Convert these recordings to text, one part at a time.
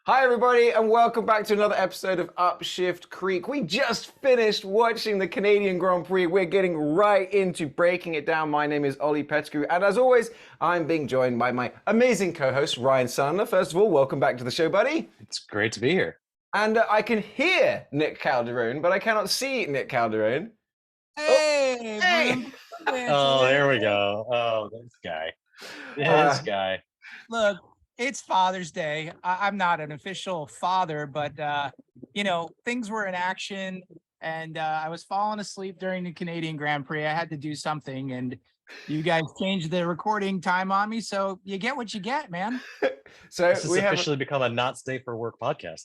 Hi everybody and welcome back to another episode of Upshift Creek. We just finished watching the Canadian Grand Prix. We're getting right into breaking it down. My name is Ollie Pettigrew and as always, I'm being joined by my amazing co-host Ryan Sandler. First of all, welcome back to the show, buddy. It's great to be here. And I can hear Nick Calderone, but I cannot see Nick Calderone. Hey! Oh, there we go. Oh, this guy. This guy. Look, it's Father's Day. I'm not an official father, but, things were in action and I was falling asleep during the Canadian Grand Prix. I had to do something and you guys changed the recording time on me. So you get what you get, man. So this has officially become a not safe for work podcast.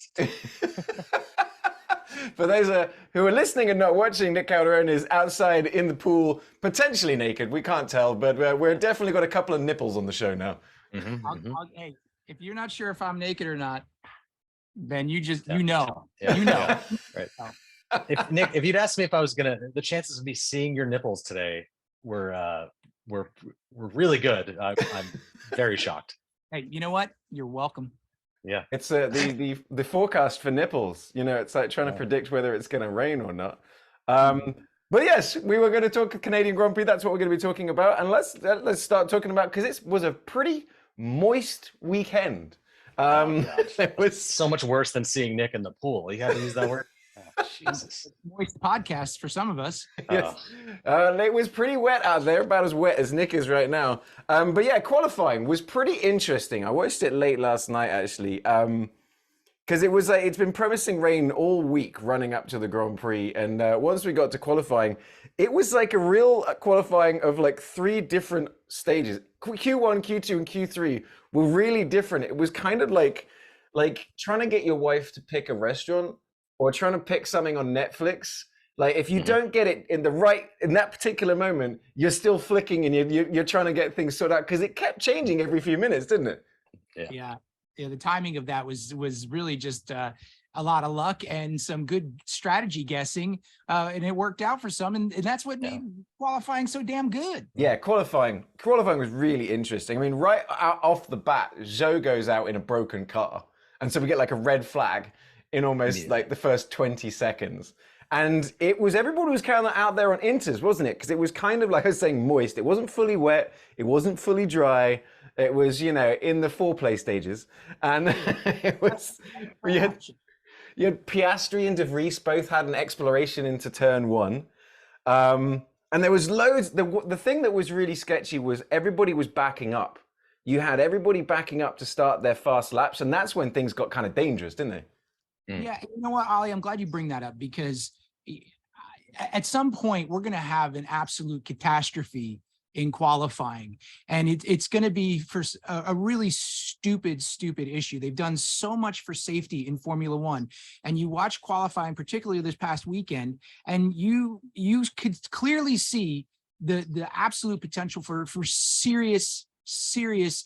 For those who are listening and not watching, Nick Calderone is outside in the pool, potentially naked. We can't tell, but we're definitely got a couple of nipples on the show now. Hey, if you're not sure if I'm naked or not, then you just, Yeah. you know. Right. If you'd asked me if I was the chances of me seeing your nipples today were really good. I'm very shocked. Hey, you know what? You're welcome. Yeah. It's the forecast for nipples. It's like trying to predict whether it's going to rain or not. But yes, we were going to talk Canadian Grand Prix. That's what we're going to be talking about. And let's start talking about, because it was a pretty moist weekend. It was so much worse than seeing Nick in the pool. You had to use that word. Oh, Jesus. Moist podcast for some of us. Yes. It was pretty wet out there, about as wet as Nick is right now. But yeah, qualifying was pretty interesting. I watched it late last night, actually, because it's been promising rain all week running up to the Grand Prix. And once we got to qualifying, it was like a real qualifying of like three different stages. Q1, Q2, and Q3 were really different. It was kind of like trying to get your wife to pick a restaurant or trying to pick something on Netflix. Like if you don't get it in that particular moment, you're still flicking and you're trying to get things sorted out because it kept changing every few minutes, didn't it? Yeah. The timing of that was really just a lot of luck and some good strategy guessing, and it worked out for some, and that's what made qualifying so damn good. Yeah, qualifying was really interesting. I mean, right off the bat, Zhou goes out in a broken car, and so we get like a red flag in almost like the first 20 seconds. And everybody was kind of out there on inters, wasn't it? Because it was kind of like I was saying, moist. It wasn't fully wet. It wasn't fully dry. It was, in the foreplay stages. And it was, you had Piastri and De Vries both had an exploration into turn one. And there was loads. The thing that was really sketchy was everybody was backing up. You had everybody backing up to start their fast laps. And that's when things got kind of dangerous, didn't they? Yeah, you know what, Ollie, I'm glad you bring that up because at some point we're going to have an absolute catastrophe in qualifying, and it's going to be for a really stupid issue. They've done so much for safety in Formula One, and you watch qualifying, particularly this past weekend, and you could clearly see the absolute potential for serious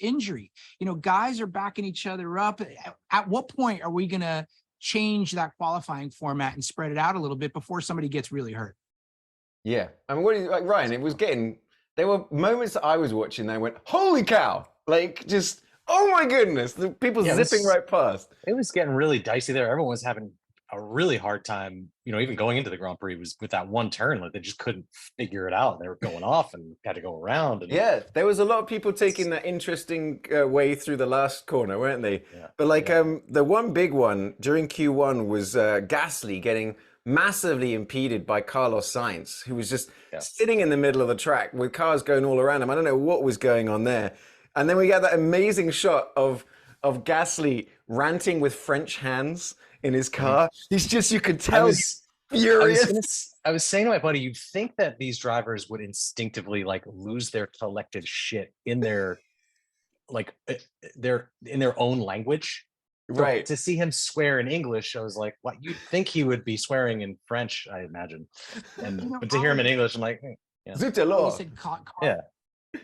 injury. Guys are backing each other up. At what point are we going to change that qualifying format and spread it out a little bit before somebody gets really hurt? Yeah, I mean, Ryan? There were moments that I was watching that I went, holy cow! Like, just, oh my goodness, the people zipping right past. It was getting really dicey there. Everyone was having a really hard time, even going into the Grand Prix was with that one turn, like they just couldn't figure it out. They were going off and had to go around. And yeah, there was a lot of people taking that interesting way through the last corner, weren't they? Yeah. But the one big one during Q1 was Gasly getting massively impeded by Carlos Sainz, who was just sitting in the middle of the track with cars going all around him. I don't know what was going on there. And then we got that amazing shot of Gasly ranting with French hands in his car. You could tell he's furious. I was saying to my buddy, you'd think that these drivers would instinctively lose their collective shit in their own language. Right. To see him swear in English, I was like, what? You'd think he would be swearing in French, I imagine. But to hear him in English, I'm like, Zut alors.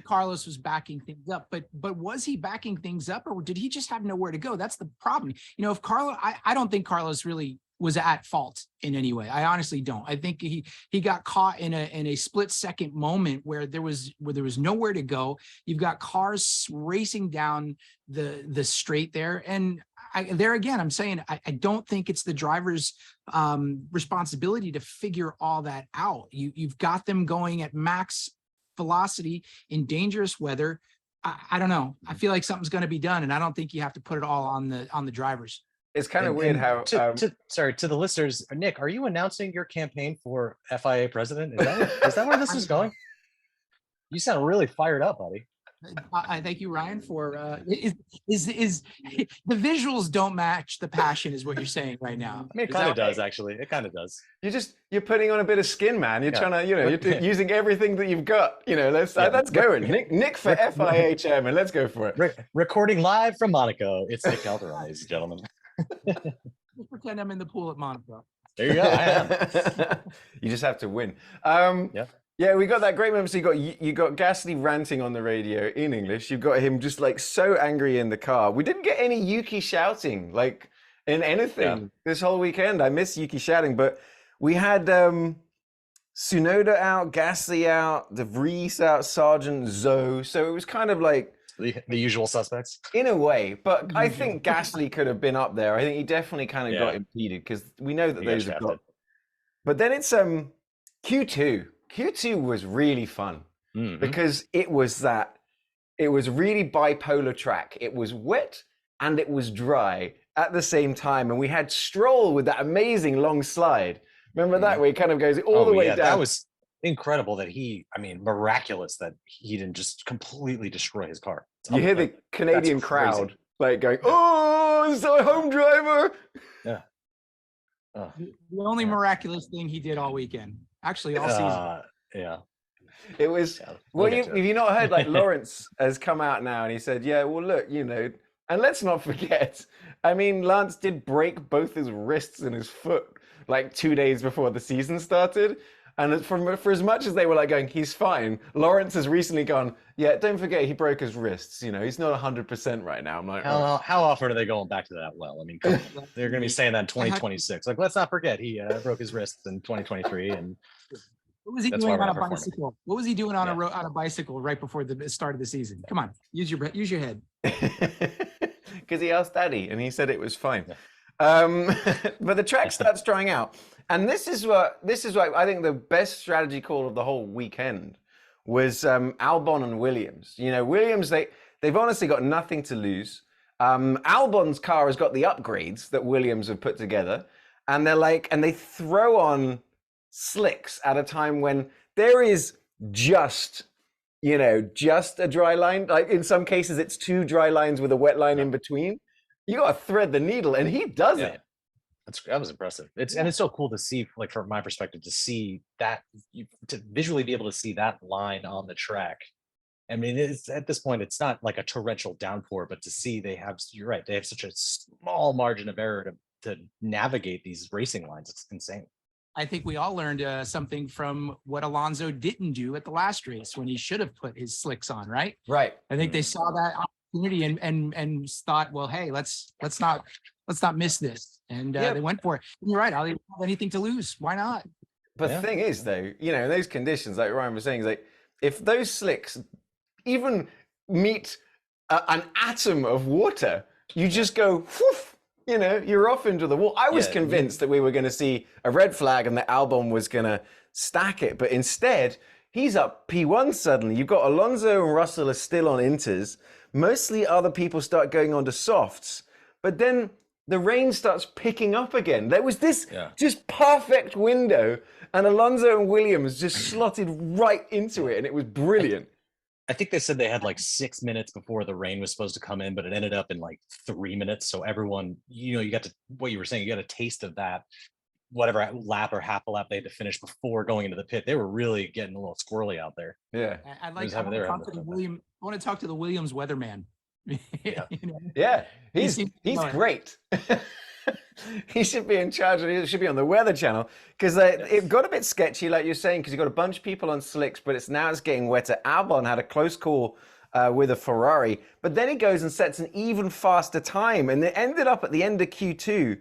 Carlos was backing things up, but was he backing things up, or did he just have nowhere to go? That's the problem. If Carlos, I don't think Carlos really was at fault in any way. I honestly don't. I think he got caught in a split second moment where there was nowhere to go. You've got cars racing down the straight there, and there again, I'm saying I don't think it's the driver's responsibility to figure all that out. You've got them going at max velocity in dangerous weather. I don't know. I feel like something's going to be done, and I don't think you have to put it all on the drivers. It's kind of weird how. Sorry to the listeners, Nick, are you announcing your campaign for FIA president? Is that where this is going? You sound really fired up, buddy. I thank you, Ryan, for is the visuals don't match the passion, is what you're saying right now. I mean, it kind of does, actually. It kind of does. You're putting on a bit of skin, man. You're trying to, you're using everything that you've got. Let's go. Nick for FIA chairman. Let's go for it. Recording live from Monaco. It's Nick Calderon, ladies and gentlemen. Just pretend I'm in the pool at Monaco. There you go. I am. You just have to win. Yeah, we got that great moment. So you got Gasly ranting on the radio in English. You've got him just like so angry in the car. We didn't get any Yuki shouting like in anything this whole weekend. I miss Yuki shouting, but we had Tsunoda out, Gasly out, De Vries out, Sargent, Zhou. So it was kind of like the usual suspects in a way. But I think Gasly could have been up there. I think he definitely kind of got impeded because we know that those have got. But then it's Q2. Q2 was really fun because it was really bipolar track. It was wet and it was dry at the same time. And we had Stroll with that amazing long slide. Remember that where he kind of goes all the way down? That was incredible miraculous that he didn't just completely destroy his car. You hear the Canadian crowd like going, "Oh, it's our home driver." Yeah. The only miraculous thing he did all weekend. Actually, all season. Yeah. It was, have you not heard, like, Lawrence has come out now and he said, yeah, well, look, and let's not forget, Lance did break both his wrists and his foot like 2 days before the season started. And for as much as they were like going, he's fine, Lawrence has recently gone, yeah, don't forget he broke his wrists. He's not 100% right now. I'm like, how often are they going back to that well? Come on. They're going to be saying that in 2026. Like, let's not forget he broke his wrists in 2023. And what was he doing on a bicycle? What was he doing on a bicycle right before the start of the season? Come on, use your head. Because he asked Daddy, and he said it was fine. But the track starts drying out, and this is what I think the best strategy call of the whole weekend was Albon and Williams. Williams they've honestly got nothing to lose. Albon's car has got the upgrades that Williams have put together, and they throw on slicks at a time when there is just a dry line. Like in some cases, it's 2 dry lines with a wet line in between. You got to thread the needle, and he does it. That was impressive. It's so cool to see, like from my perspective, to see that to visually be able to see that line on the track. It's at this point, it's not like a torrential downpour, but to see you're right, they have such a small margin of error to navigate these racing lines. It's insane. I think we all learned something from what Alonso didn't do at the last race when he should have put his slicks on, right? Right. I think they saw that opportunity and thought, well, hey, let's not miss this, and they went for it. And you're right, Ali. Don't have anything to lose. Why not? But the thing is, though, in those conditions, like Ryan was saying, is like if those slicks even meet an atom of water, you just go, whoof. You're off into the wall. I was convinced that we were going to see a red flag and that Albon was going to stack it. But instead, he's up P1 suddenly. You've got Alonso and Russell are still on inters. Mostly other people start going on to softs. But then the rain starts picking up again. There was this just perfect window. And Alonso and Williams just slotted right into it. And it was brilliant. I think they said they had like 6 minutes before the rain was supposed to come in, but it ended up in like 3 minutes. So everyone, you got to, what you were saying, you got a taste of that, whatever lap or half a lap they had to finish before going into the pit. They were really getting a little squirrely out there. Yeah. I want to talk to the Williams weatherman. Yeah. He's great. He should be in charge. He should be on the Weather Channel because it got a bit sketchy, like you're saying, because you got a bunch of people on slicks, but it's getting wetter. Albon had a close call with a Ferrari, but then he goes and sets an even faster time, and it ended up at the end of Q2.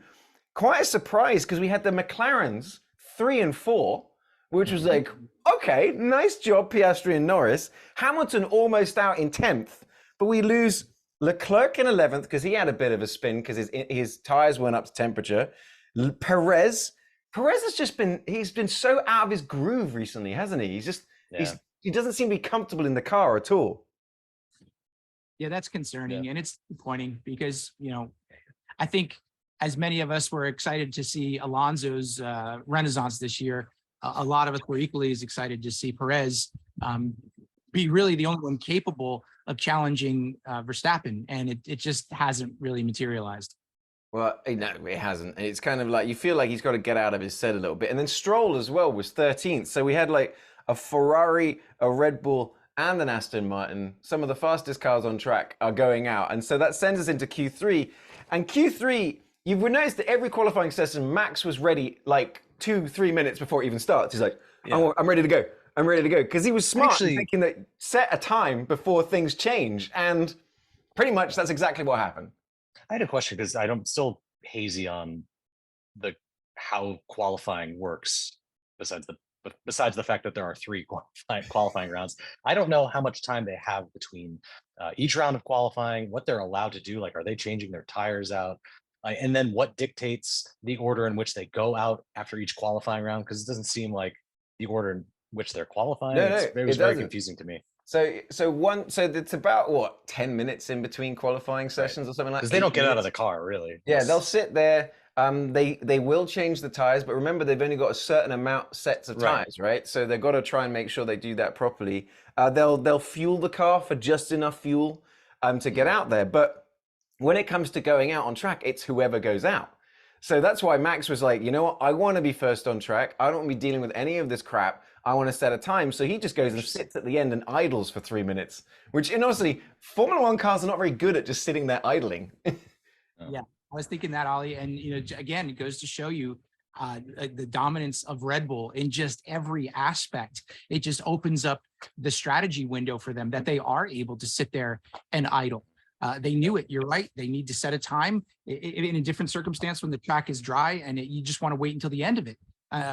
quite a surprise because we had the McLarens 3 and 4, which was like, okay, nice job, Piastri and Norris. Hamilton almost out in 10th, but we lose Leclerc in 11th because he had a bit of a spin because his tires weren't up to temperature. Perez has just he's been so out of his groove recently, hasn't he? He doesn't seem to be comfortable in the car at all. Yeah, that's concerning. And it's disappointing because, I think as many of us were excited to see Alonso's renaissance this year, a lot of us were equally as excited to see Perez be really the only one capable of challenging Verstappen. And it just hasn't really materialized. Well, no, it hasn't. It's kind of like you feel like he's got to get out of his set a little bit. And then Stroll as well was 13th. So we had like a Ferrari, a Red Bull, and an Aston Martin. Some of the fastest cars on track are going out. And so that sends us into Q3. And Q3, you've noticed that every qualifying session, Max was ready like 2-3 minutes before it even starts. He's like, I'm ready to go. I'm ready to go. Because he was smart, thinking that set a time before things change. And pretty much that's exactly what happened. I had a question because I'm still hazy on how qualifying works besides the fact that there are 3 qualifying rounds. I don't know how much time they have between each round of qualifying, what they're allowed to do. Like, are they changing their tires out? And then what dictates the order in which they go out after each qualifying round? Because it doesn't seem like the order in which they're qualifying. It was very confusing to me. So it's about 10 minutes in between qualifying sessions or something like that. Because they don't get out of the car, really. Yeah, they'll sit there. They will change the tires, but remember they've only got a certain amount sets of tires, right? So they've got to try and make sure they do that properly. They'll fuel the car for just enough fuel to get out there. But when it comes to going out on track, it's whoever goes out. So that's why Max was like, you know what? I want to be first on track. I don't want to be dealing with any of this crap. I want to set a time. So he just goes and sits at the end and idles for 3 minutes, which, and honestly, Formula One cars are not very good at just sitting there idling. Yeah, I was thinking that, Ollie. And, again, it goes to show you the dominance of Red Bull in just every aspect. It just opens up the strategy window for them that they are able to sit there and idle. They knew it. You're right. They need to set a time in a different circumstance when the track is dry, and you just want to wait until the end of it.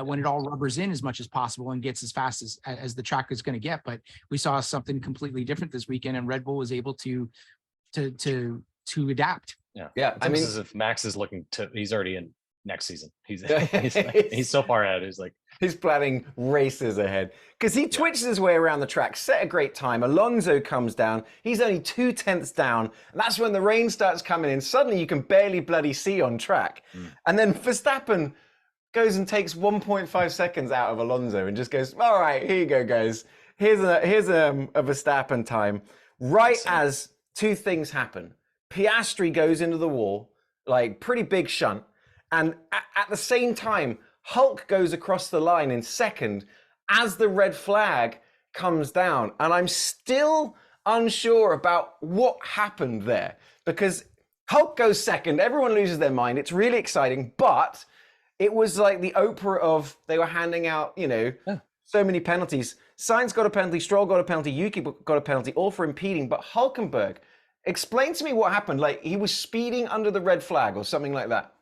When it all rubbers in as much as possible and gets as fast as the track is going to get. But we saw something completely different this weekend, and Red Bull was able to adapt. Yeah. I mean, as if Max is he's already in next season. He's so far ahead. He's planning races ahead because he twitches his way around the track, set a great time. Alonso comes down. He's only 2/10 down. And that's when the rain starts coming in. Suddenly you can barely bloody see on track. And then Verstappen goes and takes 1.5 seconds out of Alonso and just goes, all right, here you go, guys. Here's a Verstappen time. Right as 2 things happen. Piastri goes into the wall, like pretty big shunt. And at the same time, Hulk goes across the line in second as the red flag comes down. And I'm still unsure about what happened there because Hulk goes second. Everyone loses their mind. It's really exciting, but it was like the Oprah of they were handing out, so many penalties. Sainz got a penalty, Stroll got a penalty, Yuki got a penalty, all for impeding. But Hulkenberg, explain to me what happened. Like he was speeding under the red flag or something like that.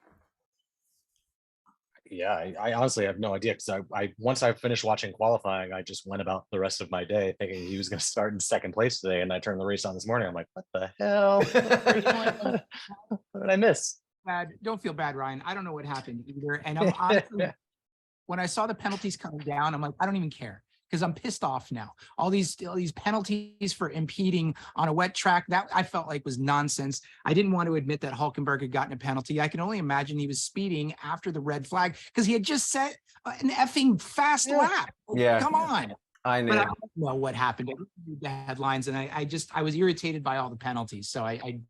Yeah, I honestly have no idea because I once I finished watching qualifying, I just went about the rest of my day thinking he was going to start in second place today, and I turned the race on this morning. I'm like, what the hell? What did I miss? Don't feel bad, Ryan. I don't know what happened either. And I'm honestly, when I saw the penalties coming down, I'm like, I don't even care because I'm pissed off now. All these penalties for impeding on a wet track, that I felt like was nonsense. I didn't want to admit that Hulkenberg had gotten a penalty. I can only imagine he was speeding after the red flag because he had just set an effing fast lap. Yeah. Come on. I know. But I don't know what happened. I read the headlines and I was irritated by all the penalties. So I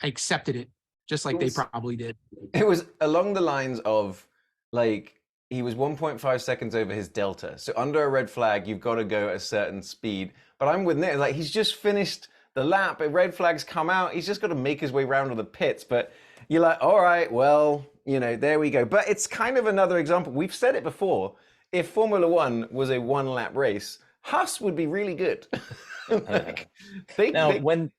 accepted it. Just like they probably did. It was along the lines of like he was 1.5 seconds over his delta. So under a red flag, you've got to go at a certain speed. But I'm with Nick. Like he's just finished the lap. If red flags come out, he's just got to make his way around to the pits. But you're like, all right, well, there we go. But it's kind of another example. We've said it before. If Formula One was a 1-lap race, Haas would be really good. When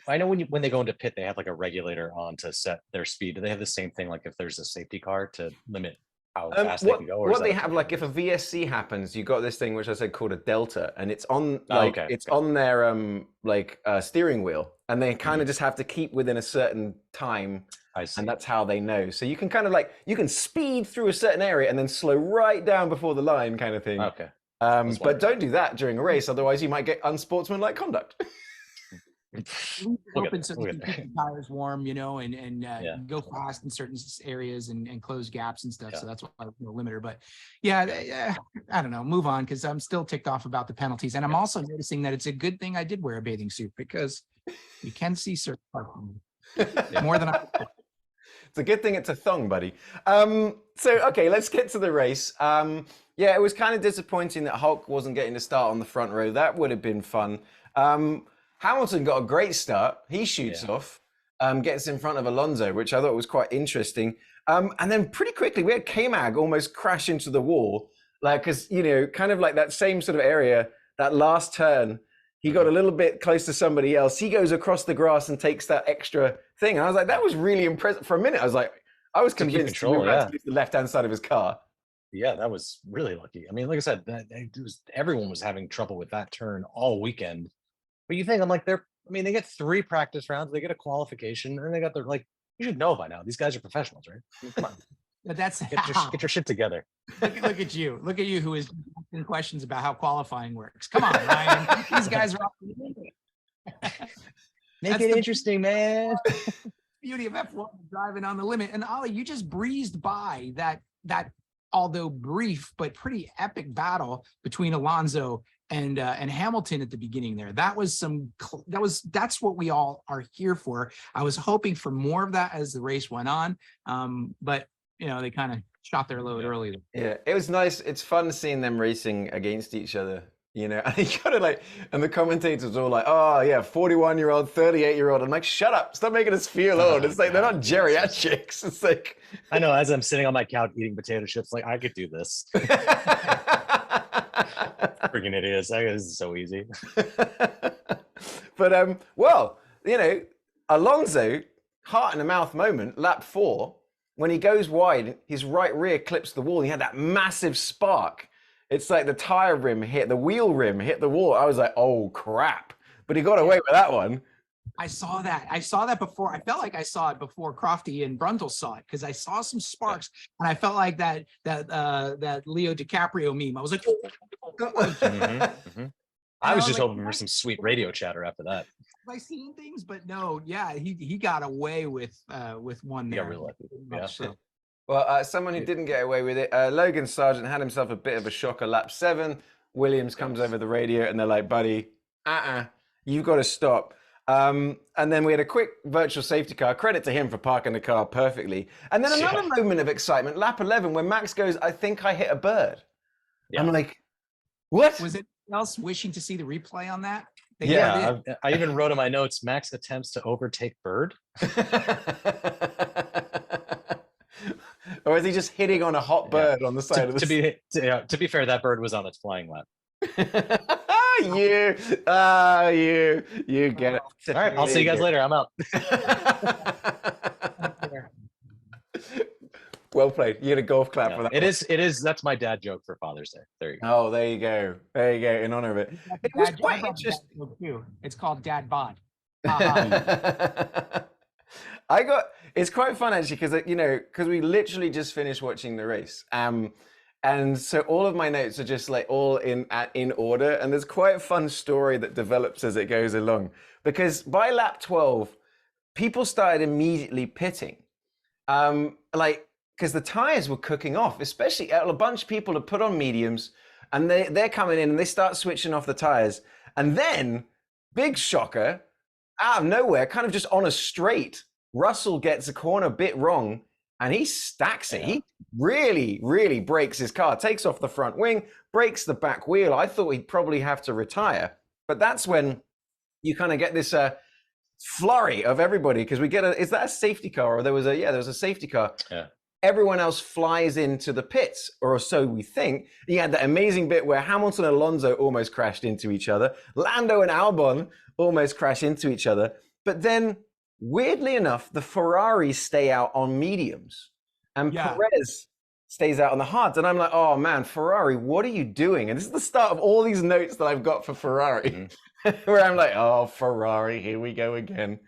I know when they go into pit, they have like a regulator on to set their speed. Do they have the same thing? Like if there's a safety car to limit how fast they can go? Or What they have, like if a VSC happens, you got this thing which I said called a Delta, and it's on on their steering wheel, and they kind of just have to keep within a certain time. I see. And that's how they know. So you can kind of you can speed through a certain area and then slow right down before the line, kind of thing. Okay. But don't do that during a race, otherwise you might get unsportsmanlike conduct. Open so you can keep the tires warm, and go fast in certain areas and close gaps and stuff. So that's why I'm a limiter. But I don't know, move on, because I'm still ticked off about the penalties. And I'm also noticing that it's a good thing I did wear a bathing suit, because you can see certain parts more than I. It's a good thing it's a thong, buddy. Okay, let's get to the race. It was kind of disappointing that Hulk wasn't getting to start on the front row. That would have been fun. Hamilton got a great start. He shoots off, gets in front of Alonso, which I thought was quite interesting. And then pretty quickly, we had K-Mag almost crash into the wall, because, kind of like that same sort of area, that last turn, he got a little bit close to somebody else. He goes across the grass and takes that extra thing. And I was like, that was really impressive. For a minute, I was convinced he was about to use the left-hand side of his car. Yeah, that was really lucky. I mean, like I said, everyone was having trouble with that turn all weekend. But you think, I'm like, they get 3 practice rounds, they get a qualification, and they got you should know by now. These guys are professionals, right? I mean, come on. But that's get your shit together. Look at you. Look at you, who is asking questions about how qualifying works. Come on, Ryan. These guys are Make it interesting, man. Beauty of F1 driving on the limit. And Ollie, you just breezed by that although brief but pretty epic battle between Alonso and Hamilton at the beginning there. That's what we all are here for. I was hoping for more of that as the race went on, but they kind of shot their load early. Yeah, it was nice. It's fun seeing them racing against each other. And you gotta and the commentators were all like, oh yeah, 41-year-old, 38-year-old. I'm like, shut up, stop making us feel old. It's like, they're not geriatrics. It's like, I know, as I'm sitting on my couch eating potato chips, like, I could do this. Freaking idiots. This is so easy. But Alonso, heart in the mouth moment, lap 4, when he goes wide, his right rear clips the wall. He had that massive spark. It's like the tire rim hit, the wheel rim hit the wall. I was like, oh crap. But he got away with that one. I saw that before. I felt like I saw it before Crofty and Brundle saw it, because I saw some sparks, and I felt like that Leo DiCaprio meme. I was like, I was just hoping for some sweet radio chatter after that. I seen things, but no, he got away with one there. Yeah, really. Yeah. So. Well, someone who didn't get away with it, Logan Sargent had himself a bit of a shocker lap 7. Williams comes over the radio and they're like, buddy, you've got to stop. And then we had a quick virtual safety car. Credit to him for parking the car perfectly. And then another moment of excitement, lap 11, when Max goes, I think I hit a bird. Yeah. I'm like, what? Was it else wishing to see the replay on that? I even wrote in my notes, Max attempts to overtake bird. Or is he just hitting on a hot bird on the side of the... To be fair, that bird was on its flying lap. You get it. All right, I'll see you guys later. I'm out. Well played. You get a golf clap for that. It is. That's my dad joke for Father's Day. There you go. Oh, there you go. In honor of it. It was quite interesting. It's called Dad Bod. It's quite fun actually, because we literally just finished watching the race. And so all of my notes are just all in order, and there's quite a fun story that develops as it goes along. Because by lap 12, people started immediately pitting, because the tires were cooking off. Especially a bunch of people have put on mediums, and they're coming in and they start switching off the tires, and then big shocker, out of nowhere, kind of just on a straight, Russell gets a corner bit wrong. And he stacks it. Yeah. He really, really breaks his car, takes off the front wing, breaks the back wheel. I thought he'd probably have to retire. But that's when you kind of get this flurry of everybody, because we get is that a safety car? Or there was a safety car. Yeah. Everyone else flies into the pits, or so we think. You had that amazing bit where Hamilton and Alonso almost crashed into each other. Lando and Albon almost crash into each other. But then, weirdly enough, the Ferraris stay out on mediums, and Perez stays out on the hards. And I'm like, oh man, Ferrari, what are you doing? And this is the start of all these notes that I've got for Ferrari, where I'm like, oh, Ferrari, here we go again.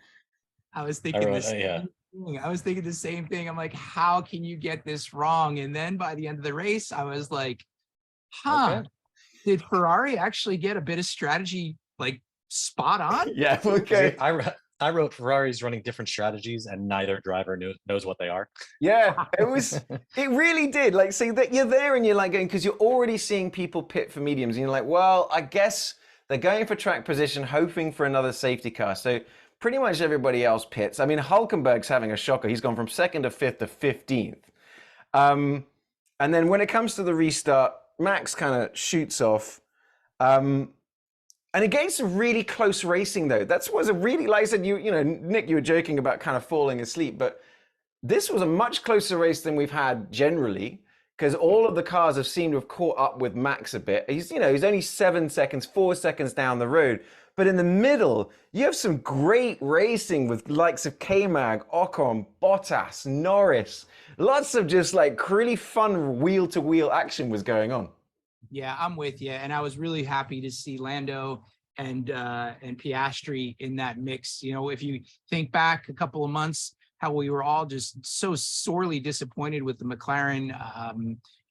I was thinking this. I was thinking the same thing. I'm like, how can you get this wrong? And then by the end of the race, I was like, did Ferrari actually get a bit of strategy like spot on? Yeah, okay. I wrote Ferrari's running different strategies and neither driver knows what they are. Yeah, it really did. Like, see that you're there and you're like going, because you're already seeing people pit for mediums and you're like, well, I guess they're going for track position, hoping for another safety car. So pretty much everybody else pits. I mean, Hulkenberg's having a shocker. He's gone from 2nd to 5th to 15th. And then when it comes to the restart, Max kind of shoots off. And against some really close racing, though. That was a really, like I said, you know, Nick, you were joking about kind of falling asleep, but this was a much closer race than we've had generally, because all of the cars have seemed to have caught up with Max a bit. He's only 7 seconds, 4 seconds down the road. But in the middle, you have some great racing with likes of K-Mag, Ocon, Bottas, Norris. Lots of just like really fun wheel-to-wheel action was going on. Yeah, I'm with you. And I was really happy to see Lando and Piastri in that mix. You know, if you think back a couple of months, how we were all just so sorely disappointed with the McLaren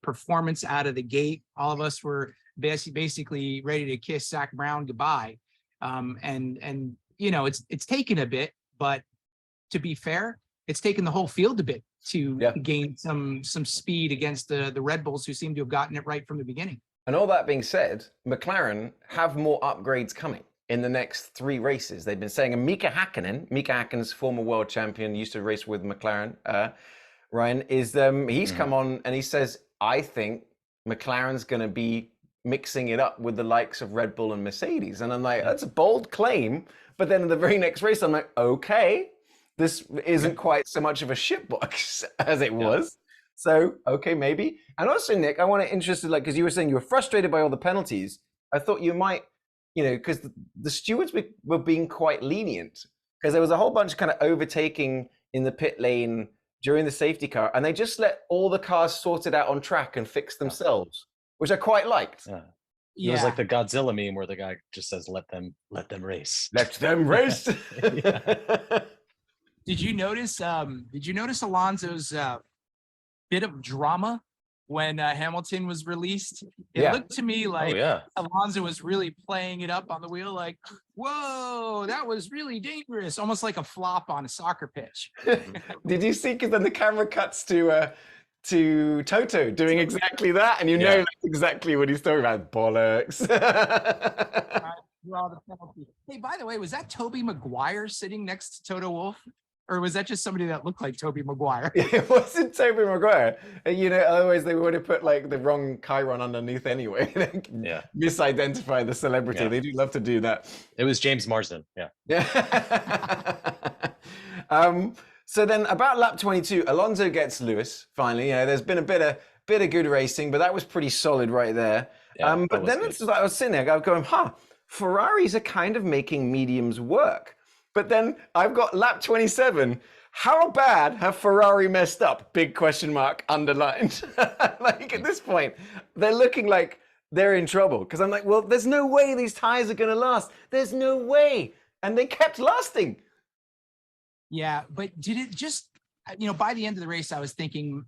performance out of the gate. All of us were basically ready to kiss Zach Brown goodbye. And you know, it's taken a bit, but to be fair, it's taken the whole field a bit to gain some speed against the Red Bulls, who seem to have gotten it right from the beginning. And all that being said, McLaren have more upgrades coming in the next 3 races. They've been saying, and Mika Häkkinen's former world champion, used to race with McLaren, Ryan, he's come on and he says, I think McLaren's going to be mixing it up with the likes of Red Bull and Mercedes. And I'm like, that's a bold claim. But then in the very next race, I'm like, okay, this isn't quite so much of a shitbox as it was. So, okay, maybe. And also, Nick, I want to interested, like, because you were saying you were frustrated by all the penalties. I thought you might, you know, because the stewards were being quite lenient, because there was a whole bunch of kind of overtaking in the pit lane during the safety car, and they just let all the cars sort it out on track and fix themselves, which I quite liked. It was like the Godzilla meme where the guy just says, let them race. Let them race. Did you notice Alonso's bit of drama when Hamilton was released? It looked to me like Alonso was really playing it up on the wheel, like, whoa, that was really dangerous, almost like a flop on a soccer pitch. Did you see? Because then the camera cuts to Toto doing exactly that, and you know that's exactly what he's talking about. Bollocks. Draw the penalty. Hey, by the way, was that Tobey Maguire sitting next to Toto Wolff? Or was that just somebody that looked like Tobey Maguire? It wasn't Tobey Maguire. You know, otherwise they would have put like the wrong chyron underneath anyway. Misidentify the celebrity. They do love to do that. It was James Marsden. Yeah. So then about lap 22, Alonso gets Lewis finally. Yeah, there's been a bit of good racing, but that was pretty solid right there. But then it's like I was sitting there, I was going, Ferraris are kind of making mediums work. But then I've got lap 27. How bad have Ferrari messed up? Big question mark underlined. Like at this point, they're looking like they're in trouble. Because I'm like, well, there's no way these tires are going to last. There's no way. And they kept lasting. Yeah, but did it just, you know, by the end of the race, I was thinking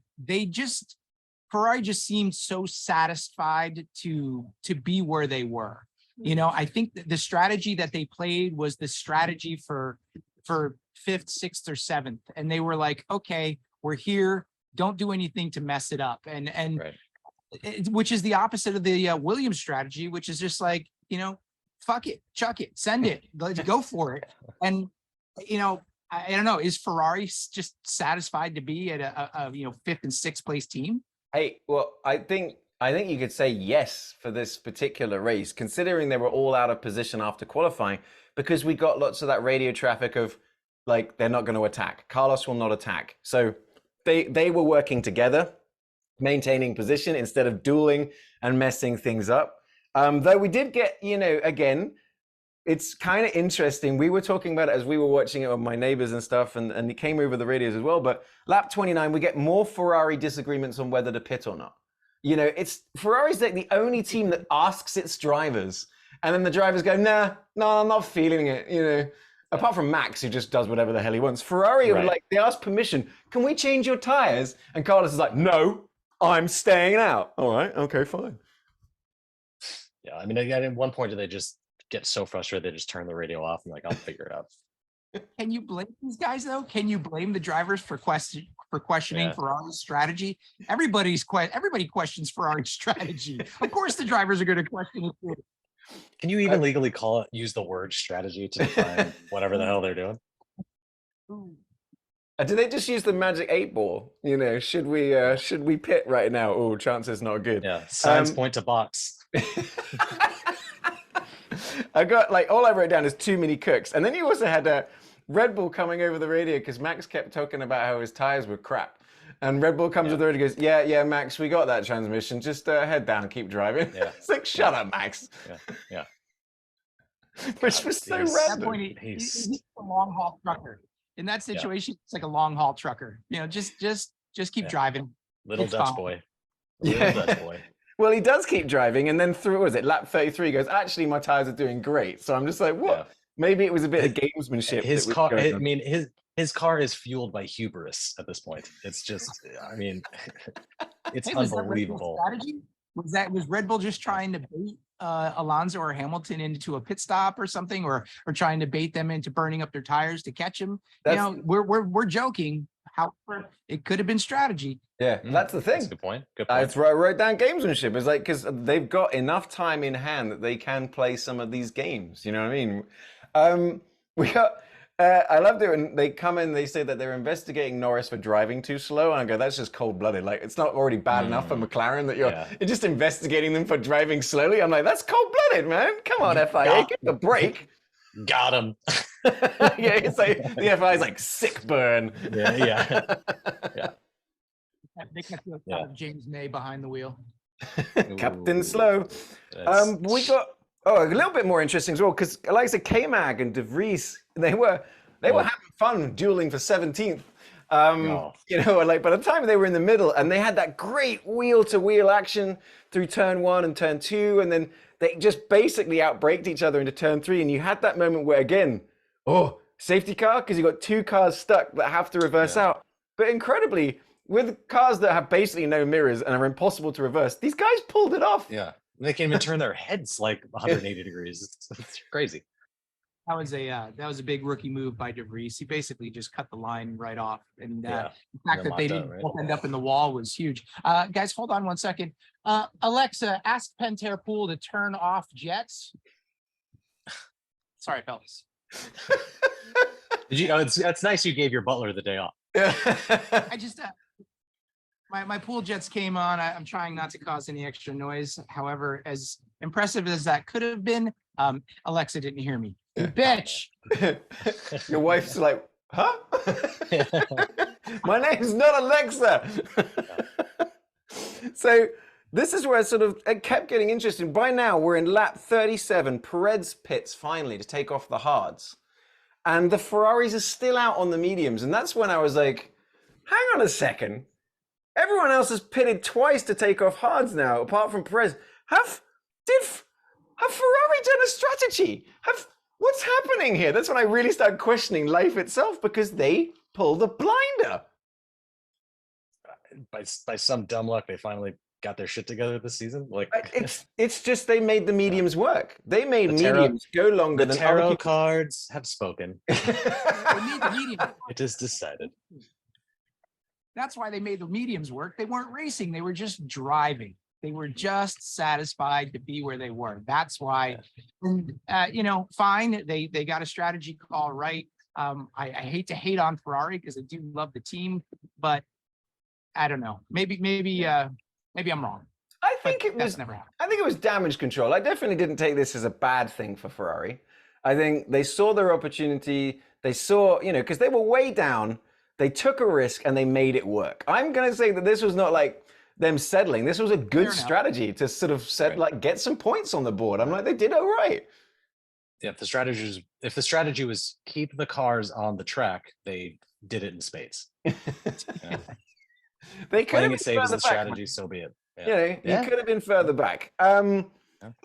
Ferrari just seemed so satisfied to be where they were. You know, I think that the strategy that they played was the strategy for 5th, 6th, or 7th. And they were like, okay, we're here. Don't do anything to mess it up. Which is the opposite of the Williams strategy, which is just like, you know, fuck it, chuck it, send it, let's go for it. And, you know, I don't know, is Ferrari just satisfied to be at a 5th and 6th place team? Hey, well, I think you could say yes for this particular race, considering they were all out of position after qualifying, because we got lots of that radio traffic of like, they're not going to attack. Carlos will not attack. So they were working together, maintaining position instead of dueling and messing things up. Though we did get, you know, again, it's kind of interesting. We were talking about it as we were watching it with my neighbors and stuff, and it came over the radios as well. But lap 29, we get more Ferrari disagreements on whether to pit or not. You know, it's Ferrari's like the only team that asks its drivers, and then the drivers go, nah, no, I'm not feeling it. You know, apart from Max, who just does whatever the hell he wants. Ferrari are like, they ask permission. Can we change your tires? And Carlos is like, no, I'm staying out. All right, okay, fine. Yeah, I mean, at one point, do they just get so frustrated they just turn the radio off and like, I'll figure it out. Can you blame these guys though? Can you blame the drivers for questioning Ferrari's strategy? Everybody questions Ferrari's strategy. Of course, the drivers are going to question it too. Can you even legally use the word strategy to define whatever the hell they're doing? Do they just use the magic 8-ball? You know, should we pit right now? Oh, chances not good. Yeah, signs point to box. I got like all I wrote down is too many cooks, and then you also had a Red Bull coming over the radio because Max kept talking about how his tires were crap, and Red Bull comes over the radio and goes, "Yeah, Max, we got that transmission. Just head down, keep driving." Yeah. It's like, shut up, Max. Yeah. Which was so random. At that point, he's a long haul trucker. In that situation, it's like a long haul trucker. You know, just keep driving. Little Dutch boy. Little Dutch boy. Well, he does keep driving, and then through, lap 33, he goes, actually, my tires are doing great. So I'm just like, what? Yeah. Maybe it was a bit of gamesmanship. His car, I mean, his car is fueled by hubris at this point. It's just, I mean, it's unbelievable. Was Red Bull just trying to bait Alonso or Hamilton into a pit stop or something, or trying to bait them into burning up their tires to catch him? You know, we're joking. However, it could have been strategy. Yeah, that's the thing. That's a good point. Good point. That's where I wrote down gamesmanship. It's like, because they've got enough time in hand that they can play some of these games. You know what I mean? We got. I loved it when they come in. They say that they're investigating Norris for driving too slow, and I go, "That's just cold-blooded. Like, it's not already bad enough for McLaren that you're just investigating them for driving slowly." I'm like, "That's cold-blooded, man. Come on, FIA, give the break." Got him. Yeah, it's like the FIA is like sick burn. Yeah. They kept James May behind the wheel. Captain Slow. We got a little bit more interesting as well, because like I said, K-Mag and De Vries, they were having fun dueling for 17th. You know, like by the time they were in the middle, and they had that great wheel-to-wheel action through turn 1 and turn 2, and then they just basically outbraked each other into turn 3, and you had that moment where, again, safety car, because you got two cars stuck that have to reverse out. But incredibly, with cars that have basically no mirrors and are impossible to reverse, these guys pulled it off. Yeah, they can even turn their heads like 180 degrees. It's crazy. That was a big rookie move by De Vries. He basically just cut the line right off, and the fact that they didn't end up in the wall was huge. Guys, hold on one second. Alexa, ask Pentair Pool to turn off jets. Sorry, fellas. Did you? It's nice you gave your butler the day off. I just my pool jets came on. I'm trying not to cause any extra noise. However, as impressive as that could have been, Alexa didn't hear me. You bitch. Your wife's like, huh? My name's not Alexa. So this is where it kept getting interesting. By now, we're in lap 37. Perez pits finally to take off the hards. And the Ferraris are still out on the mediums. And that's when I was like, hang on a second. Everyone else has pitted twice to take off hards now, apart from Perez. Have Ferrari done a strategy? What's happening here? That's when I really started questioning life itself, because they pulled the blinder. By some dumb luck, they finally got their shit together this season. Like it's just they made the mediums work. They made mediums go longer than tarot other cards have spoken. They made the mediums. It is decided. That's why they made the mediums work. They weren't racing. They were just driving. They were just satisfied to be where they were. That's why, and, fine. They got a strategy call right. I hate to hate on Ferrari because I do love the team, but I don't know. Maybe I'm wrong. I think it was never happened. I think it was damage control. I definitely didn't take this as a bad thing for Ferrari. I think they saw their opportunity. They saw, because they were way down. They took a risk and they made it work. I'm going to say that this was not like them settling. This was a good strategy to sort of get some points on the board. I'm like, they did all right. if the strategy was keep the cars on the track, they did it in spades. Yeah. They could Playing have it been safe as further a back, strategy, so be it. you know, you could have been further back. And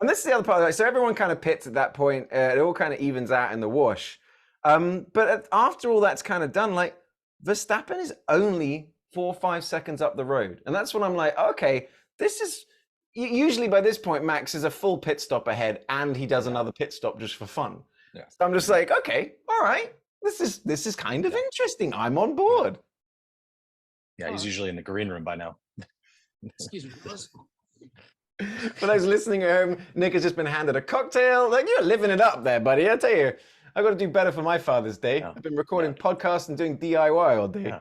this is the other part. Like, so everyone kind of pits at that point. It all kind of evens out in the wash. But after all that's kind of done, like Verstappen is only 4 or 5 seconds up the road, and that's when I'm like, okay, this is usually by this point Max is a full pit stop ahead, and he does another pit stop just for fun. Yeah. So I'm just like, okay, all right, this is kind of interesting. I'm on board. Yeah, he's usually in the green room by now. Excuse me. For those listening at home, Nick has just been handed a cocktail. Like, you're living it up there, buddy. I tell you, I've got to do better for my Father's Day. Yeah. I've been recording podcasts and doing DIY all day. Yeah.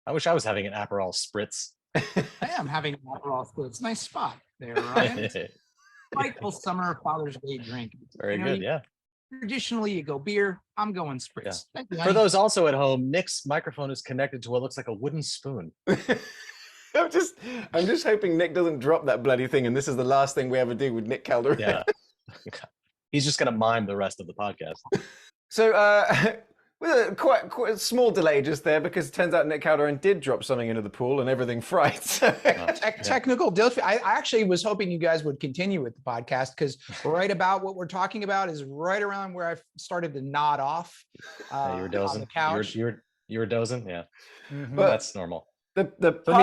I wish I was having an Aperol spritz. I am having an Aperol spritz. It's a nice spot there, Ryan. Delightful summer Father's Day drink. Very good, yeah. Traditionally, you go beer. I'm going spritz. For those also at home, Nick's microphone is connected to what looks like a wooden spoon. I'm just hoping Nick doesn't drop that bloody thing, and this is the last thing we ever do with Nick Calderon. Yeah. He's just gonna mime the rest of the podcast. So with a quite a small delay just there, because it turns out Nick Calderon did drop something into the pool and everything fried. So. Technical difficulty. I actually was hoping you guys would continue with the podcast, because right about what we're talking about is right around where I started to nod off. You were dozing. On the couch. You were dozing. Yeah, But that's normal. For me,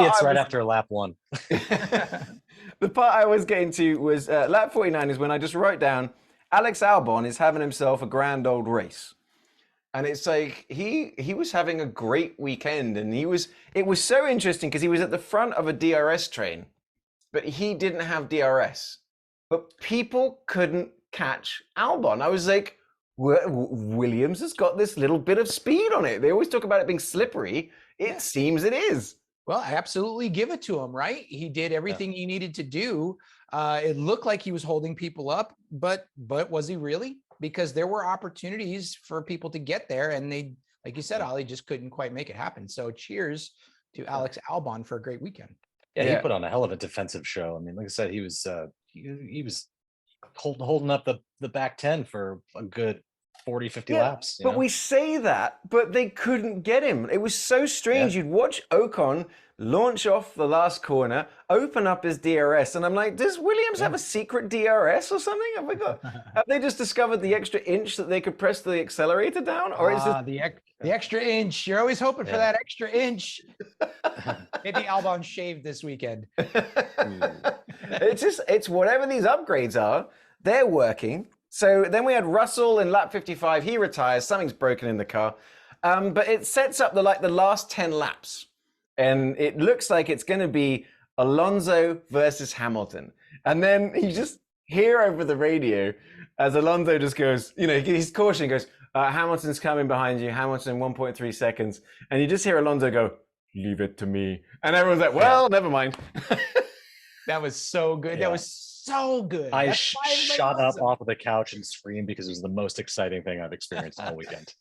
it's right after lap 1. The part I was getting to was lap 49 is when I just wrote down Alex Albon is having himself a grand old race. And it's like he was having a great weekend, and it was so interesting because he was at the front of a DRS train, but he didn't have DRS. But people couldn't catch Albon. I was like, Williams has got this little bit of speed on it. They always talk about it being slippery. It seems it is. Well, I absolutely give it to him, right? He did everything he needed to do. It looked like he was holding people up, but was he really? Because there were opportunities for people to get there, and they, like you said, Ollie, just couldn't quite make it happen. So cheers to Alex Albon for a great weekend. Yeah, he put on a hell of a defensive show. I mean, like I said, he was holding up the back 10 for a good 40, 50 laps. But we say that, but they couldn't get him. It was so strange. You'd watch Ocon launch off the last corner, open up his DRS, and I'm like, does Williams have a secret DRS or something? Have they just discovered the extra inch that they could press the accelerator down? Or is this the extra inch? You're always hoping for that extra inch. Maybe Albon shaved this weekend. It's whatever these upgrades are, they're working. So then we had Russell in lap 55. He retires. Something's broken in the car. But it sets up the last 10 laps. And it looks like it's going to be Alonso versus Hamilton. And then you just hear over the radio as Alonso just goes, he's cautioning, goes, Hamilton's coming behind you. Hamilton 1.3 seconds. And you just hear Alonso go, leave it to me. And everyone's like, well, never mind. That was so good. Yeah. That was so good. I shot up off of the couch and screamed because it was the most exciting thing I've experienced all weekend.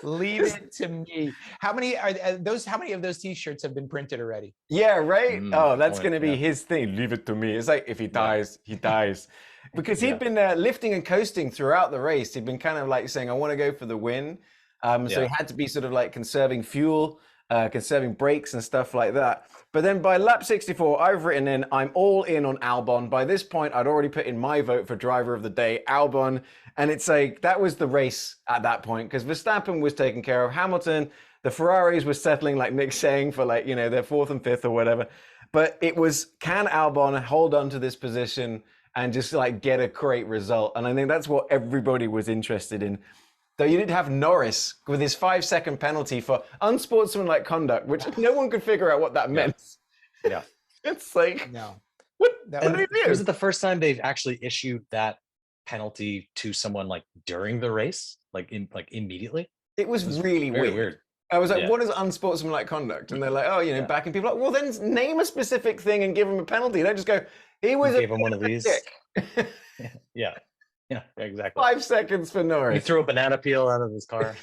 Leave it to me. How many of those t-shirts have been printed already? Yeah, right. That's going to be his thing. Leave it to me. It's like, if he dies, he dies. Because he'd been lifting and coasting throughout the race. He'd been kind of like saying, I want to go for the win. So he had to be sort of like conserving fuel, conserving brakes and stuff like that. But then by lap 64, I've written in, I'm all in on Albon. By this point, I'd already put in my vote for driver of the day, Albon. And it's like, that was the race at that point, because Verstappen was taken care of. Hamilton, the Ferraris were settling, like Nick's saying, for their 4th and 5th or whatever. But it was, can Albon hold on to this position and just get a great result? And I think that's what everybody was interested in. Though you did have Norris with his 5-second penalty for unsportsmanlike conduct, which no one could figure out what that meant. Yeah. It's like, no. What do you do? Was it the first time they've actually issued that penalty to someone during the race, immediately? It was really weird. I was like, what is unsportsmanlike conduct? And they're like, backing people up. Well, then name a specific thing and give him a penalty. Don't just go, he gave him one of these. Yeah. Yeah, exactly. 5 seconds for Norris. He threw a banana peel out of his car.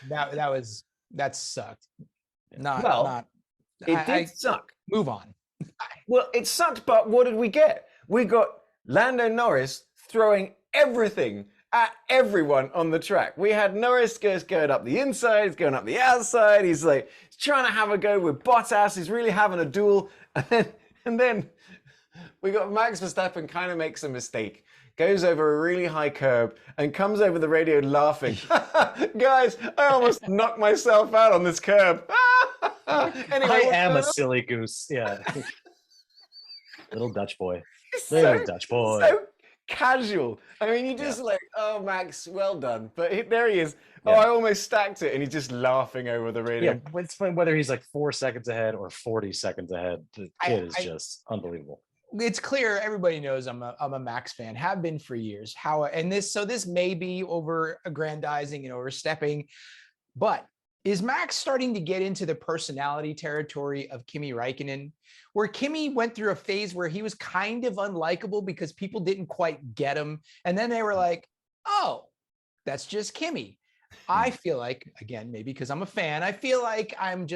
that sucked. It did suck. Move on. Well, it sucked, but what did we get? We got Lando Norris throwing everything at everyone on the track. We had Norris going up the inside, he's going up the outside, he's like trying to have a go with Bottas, he's really having a duel, and then we got Max Verstappen kind of makes a mistake, goes over a really high curb and comes over the radio laughing. Guys, I almost knocked myself out on this curb. Anyway, I am a silly goose. Yeah. Little Dutch boy. Dutch boy. So casual. I mean, you just like, oh, Max, well done. But there he is. Oh, I almost stacked it. And he's just laughing over the radio. Yeah, it's funny whether he's like 4 seconds ahead or 40 seconds ahead. The kid is just unbelievable. It's clear everybody knows I'm a Max fan, have been for years. This may be over aggrandizing and overstepping, but is Max starting to get into the personality territory of Kimi Räikkönen, where Kimi went through a phase where he was kind of unlikable because people didn't quite get him, and then they were like, oh, that's just Kimi. I feel like, again, maybe because I'm a fan, I feel like I'm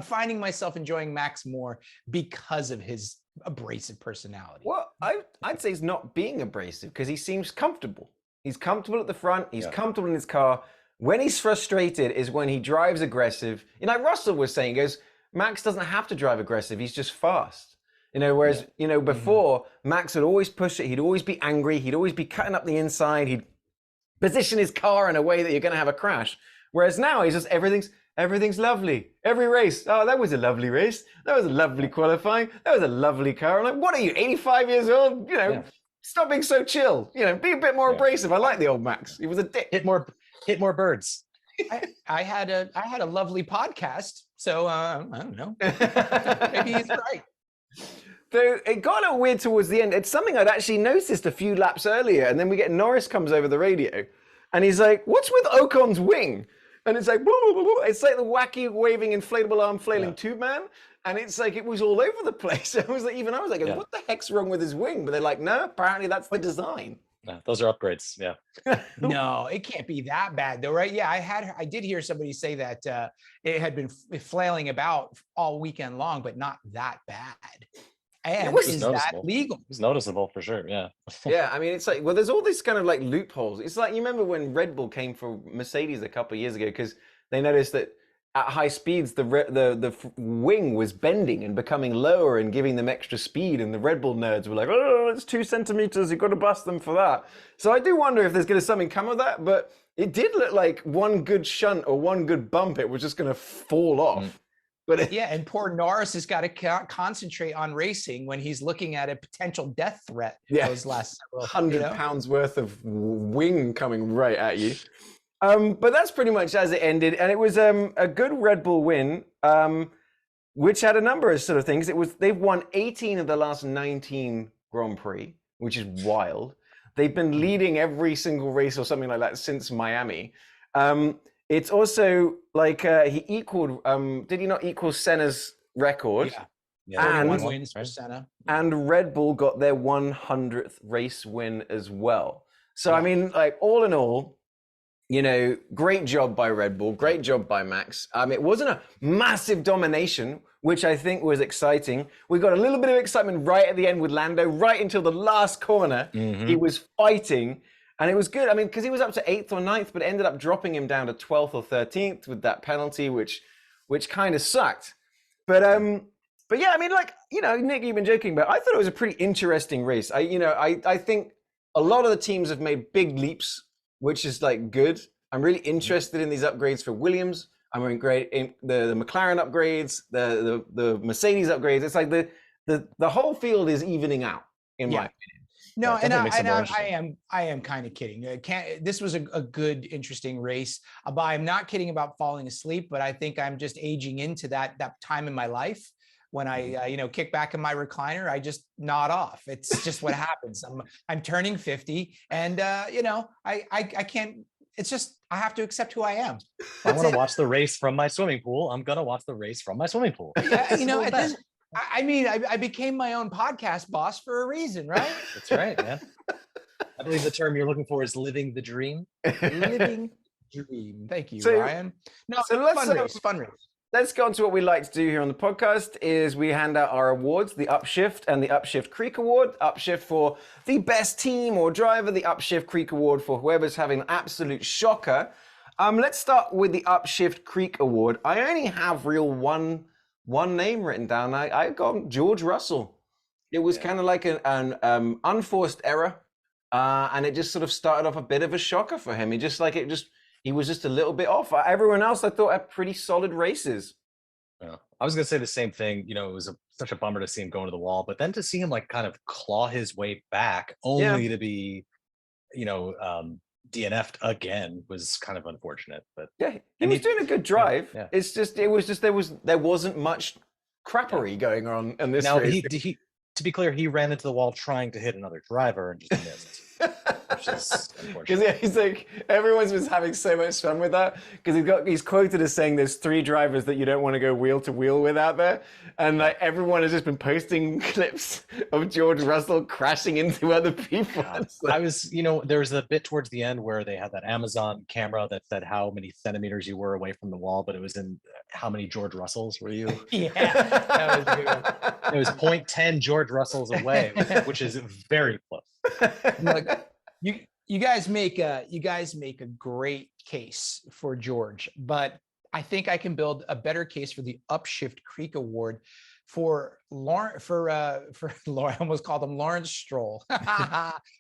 finding myself enjoying Max more because of his abrasive personality. Well, I'd say he's not being abrasive because he seems comfortable. He's comfortable at the front. He's comfortable in his car. When he's frustrated is when he drives aggressive. You know, like Russell was saying, he goes, Max doesn't have to drive aggressive. He's just fast. You know, whereas, you know, before Max would always push it. He'd always be angry. He'd always be cutting up the inside. He'd position his car in a way that you're going to have a crash. Whereas now he's just, everything's lovely. Every race. Oh, that was a lovely race. That was a lovely qualifying. That was a lovely car. I'm like, what are you, 85 years old? You know, stop being so chill. You know, be a bit more abrasive. I like the old Max. He was a dick. Hit more birds. I had a lovely podcast, so I don't know. Maybe he's right. So it got a little weird towards the end. It's something I'd actually noticed a few laps earlier, and then we get Norris comes over the radio, and he's like, "What's with Ocon's wing?" And it's like, blah, blah, blah, blah. It's like the wacky waving inflatable arm flailing tube man, and it's like it was all over the place. I was like, what the heck's wrong with his wing? But they're like, no, apparently that's the design. No, those are upgrades. Yeah. No, it can't be that bad though, right? Yeah, I did hear somebody say that it had been flailing about all weekend long, but not that bad. And is that legal? It was noticeable for sure. Yeah. Yeah, I mean, it's like, well, there's all these kind of like loopholes. It's like, you remember when Red Bull came for Mercedes a couple of years ago, because they noticed that at high speeds, the wing was bending and becoming lower and giving them extra speed. And the Red Bull nerds were like, oh, it's 2 centimeters. You've got to bust them for that. So I do wonder if there's going to something come of that. But it did look like one good shunt or one good bump, it was just going to fall off. But yeah, and poor Norris has got to concentrate on racing when he's looking at a potential death threat. Those last several 100 pounds worth of wing coming right at you. But that's pretty much as it ended, and it was a good Red Bull win, which had a number of sort of things. They've won 18 of the last 19 Grand Prix, which is wild. They've been leading every single race or something like that since Miami. It's also like he equaled. Did he not equal Senna's record? Yeah. And wins for Senna. And Red Bull got their 100th race win as well. So I mean, like all in all, you know, great job by Red Bull, great job by Max. It wasn't a massive domination, which I think was exciting. We got a little bit of excitement right at the end with Lando, right until the last corner. He was fighting, and it was good. I mean, because he was up to 8th or 9th, but it ended up dropping him down to 12th or 13th with that penalty, which kind of sucked. But yeah, I mean, like, you know, Nick, you've been joking, but I thought it was a pretty interesting race. I think a lot of the teams have made big leaps, which is like good. I'm really interested in these upgrades for Williams. I'm in the McLaren upgrades, the Mercedes upgrades. It's like the whole field is evening out, in my opinion. No, and I am kind of kidding. This was a good, interesting race. But I'm not kidding about falling asleep. But I think I'm just aging into that time in my life when I kick back in my recliner. I just nod off. It's just what happens. I'm turning 50, and I can't. It's just I have to accept who I am. I want to watch the race from my swimming pool. I'm gonna watch the race from my swimming pool. Yeah, I became my own podcast boss for a reason, right? That's right, man. I believe the term you're looking for is living the dream. Living dream. Thank you, Ryan. No, so let's fun race. let's go on to what we like to do here on the podcast is we hand out our awards, the Upshift and the Upshift Creek Award. Upshift for the best team or driver, the Upshift Creek Award for whoever's having an absolute shocker. Let's start with the Upshift Creek Award. I only have one name written down. I got George Russell. It was kind of like an unforced error. And it just sort of started off a bit of a shocker for him. He was just a little bit off. Everyone else I thought had pretty solid races. Yeah. I was gonna say the same thing. You know, it was such a bummer to see him go into the wall, but then to see him like kind of claw his way back, only to be, DNF'd again, was kind of unfortunate. But yeah, he was doing a good drive. Yeah. It's just there wasn't much crappery going on in this now race. he to be clear, he ran into the wall trying to hit another driver and just missed. Which is unfortunate. Because he's like, everyone's been having so much fun with that. Because he's quoted as saying there's 3 drivers that you don't want to go wheel to wheel with out there. And like everyone has just been posting clips of George Russell crashing into other people. I was, there was a bit towards the end where they had that Amazon camera that said how many centimeters you were away from the wall, but it was in how many George Russells were you? Yeah, that was good. It was 0.10 George Russells away, which is very close. Look, you guys make a great case for George, but I think I can build a better case for the Upshift Creek Award for Lawrence. I almost called him Lawrence Stroll.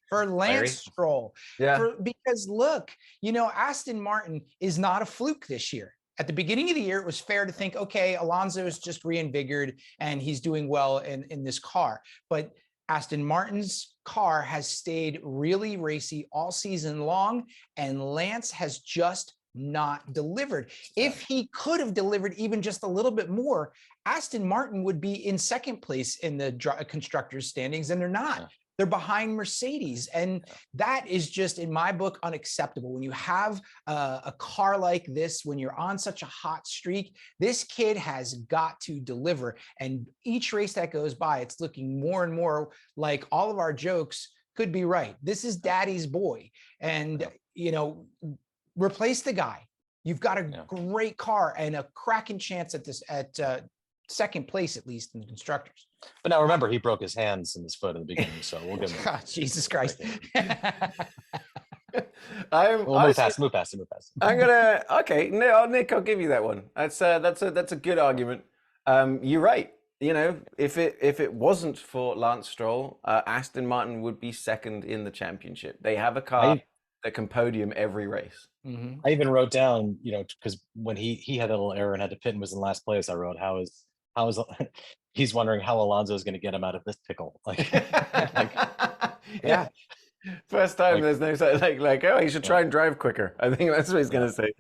For Lance Stroll. Yeah. Because look, Aston Martin is not a fluke this year. At the beginning of the year, it was fair to think, okay, Alonso is just reinvigorated and he's doing well in this car. But Aston Martin's car has stayed really racy all season long, and Lance has just not delivered. If he could have delivered even just a little bit more, Aston Martin would be in second place in the constructors standings, and they're not. They're behind Mercedes. And that is just, in my book, unacceptable. When you have a car like this, when you're on such a hot streak, this kid has got to deliver. And each race that goes by, it's looking more and more like all of our jokes could be right. This is daddy's boy. And, replace the guy. You've got a great car and a cracking chance at second place, at least in the constructors. But now remember, he broke his hands and his foot in the beginning, so we'll give him. God, Jesus Christ. Move past. I'm gonna Nick, I'll give you that one. That's a good argument. You're right. If it wasn't for Lance Stroll, Aston Martin would be second in the championship. They have a car that can podium every race. Mm-hmm. I even wrote down, because when he had a little error and had to pit and was in last place, I wrote, how is he's wondering how Alonso is going to get him out of this pickle. Yeah. First time there's no he should try and drive quicker. I think that's what he's going to say.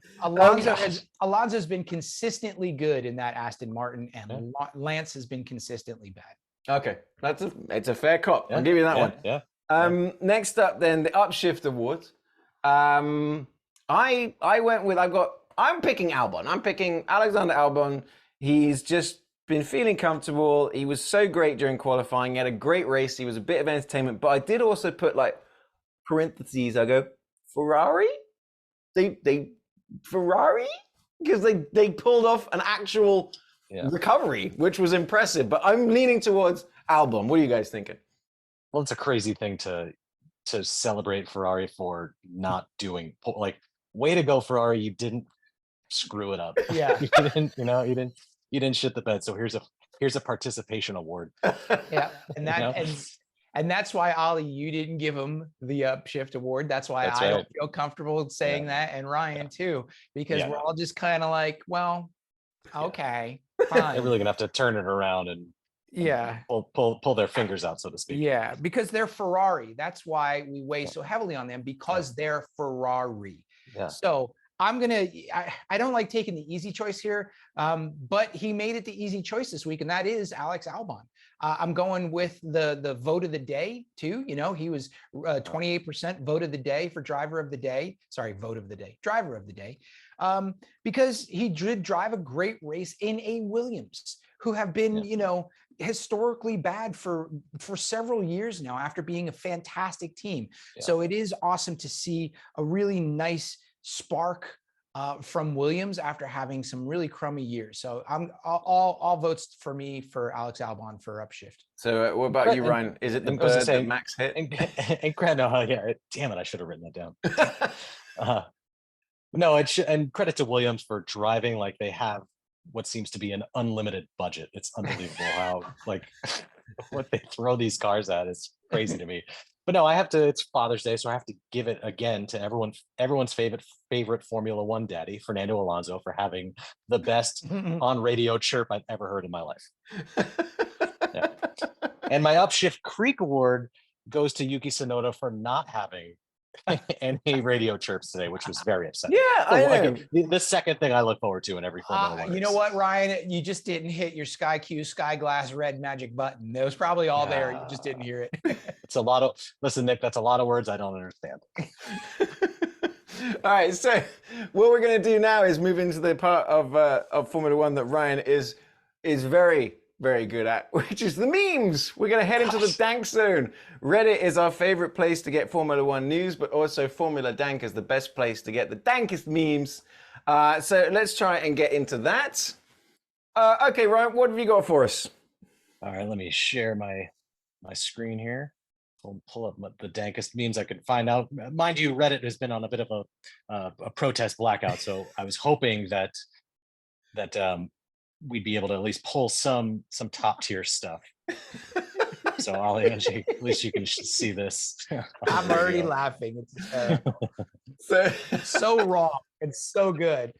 Alonso's been consistently good in that Aston Martin, and Lance has been consistently bad. Okay, it's a fair cop. I'll give you that one. Yeah. Next up, then the Upshift Awards. I'm picking Albon. I'm picking Alexander Albon. He's just been feeling comfortable. He was so great during qualifying. He had a great race. He was a bit of entertainment. But I did also put parentheses. I go, Ferrari? They Ferrari? Because they pulled off an actual recovery, which was impressive. But I'm leaning towards Albon. What are you guys thinking? Well, it's a crazy thing to celebrate Ferrari for not doing, way to go, Ferrari. You didn't screw it up. Yeah. You didn't shit the bed. So here's a participation award. Yeah. And that's why, Ollie, you didn't give him the Upshift Award. That's why I don't feel comfortable saying that, and Ryan too, because we're all just kind of like, well, okay, fine. They're really gonna have to turn it around and pull their fingers out, so to speak. Yeah, because they're Ferrari. That's why we weigh so heavily on them, because they're Ferrari. Yeah. So I don't like taking the easy choice here, but he made it the easy choice this week, and that is Alex Albon. I'm going with the vote of the day too. He was 28% vote of the day for driver of the day. Sorry, vote of the day, driver of the day, because he did drive a great race in a Williams, who have been, historically bad for several years now after being a fantastic team. Yeah. So it is awesome to see a really nice spark from Williams after having some really crummy years. So all votes for me for Alex Albon for Upshift. So what about you, Ryan? Is it the bird that Max hit? And damn it, I should have written that down. No, and credit to Williams for driving like they have what seems to be an unlimited budget. It's unbelievable how like what they throw these cars at is crazy to me. But no, it's Father's Day, so I have to give it again to everyone's favorite Formula One daddy, Fernando Alonso, for having the best on radio chirp I've ever heard in my life. Yeah. And my Upshift Creek award goes to Yuki Tsunoda for not having any radio chirps today, which was very upsetting. Yeah, I know. The second thing I look forward to in every Formula One. You know what, Ryan? You just didn't hit your Sky Q Sky Glass red magic button. It was probably all there. You just didn't hear it. It's a lot of listen, Nick. That's a lot of words I don't understand. All right, so what we're going to do now is move into the part of Formula One that Ryan is very, very good at, which is the memes. We're going to head into the dank zone. Reddit is our favorite place to get Formula One news, but also Formula Dank is the best place to get the dankest memes. So let's try and get into that. Okay, Ryan, what have you got for us? All right, let me share my screen here. I'll pull up the dankest memes I could find out. Mind you, Reddit has been on a bit of a protest blackout, so I was hoping that we'd be able to at least pull some top tier stuff. So I'll at least you can see this. I'm already laughing. It's terrible. So wrong and so good.